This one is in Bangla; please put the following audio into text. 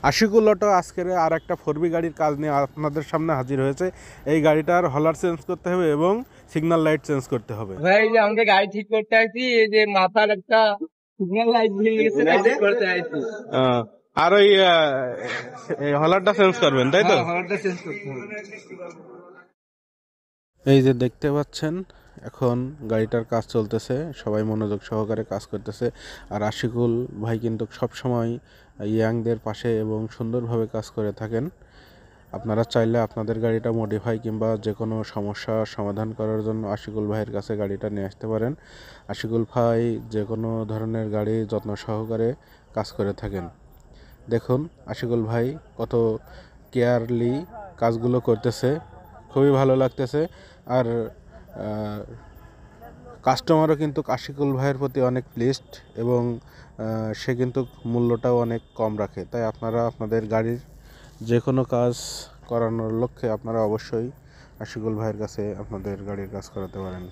আশিকুল অটো আজকের আর একটা 4B গাড়ির কাজ নিয়ে আপনাদের সামনে হাজির হয়েছে। এই গাড়িটার হলার চেঞ্জ করতে হবে এবং সিগন্যাল লাইট চেঞ্জ করতে হবে। ভাই যে আমাকে গাড়ি ঠিক করতে আসছি, এই যে মাথার একটা সিগন্যাল লাইট ভেঙে গেছে, ঠিক করতে আসছি। আর ওই হলারটা চেঞ্জ করবেন, তাই তো? হলারটা চেঞ্জ করতে হবে। এই যে দেখতে পাচ্ছেন এখন গাড়িটার কাজ চলতেছে, সবাই মনোযোগ সহকারে কাজ করতেছে। আর আশিকুল ভাই কিন্তু সবসময় ইয়াংদের পাশে এবং সুন্দরভাবে কাজ করে থাকেন। আপনারা চাইলে আপনাদের গাড়িটা মডিফাই কিংবা যে কোনো সমস্যা সমাধান করার জন্য আশিকুল ভাইয়ের কাছে গাড়িটা নিয়ে আসতে পারেন। আশিকুল ভাই যে কোনো ধরনের গাড়ি যত্ন সহকারে কাজ করে থাকেন। দেখুন আশিকুল ভাই কত কেয়ারলি কাজগুলো করতেছে, খুবই ভালো লাগতেছে। আর কাস্টমারও কিন্তু আশিকুল ভাইয়ের প্রতি অনেক প্লিজড এবং সে কিন্তু মূল্যটাও অনেক কম রাখে। তাই আপনারা আপনাদের গাড়ির যে কোনো কাজ করানোর লক্ষ্যে আপনারা অবশ্যই আশিকুল ভাইয়ের কাছে আপনাদের গাড়ির কাজ করাতে পারেন।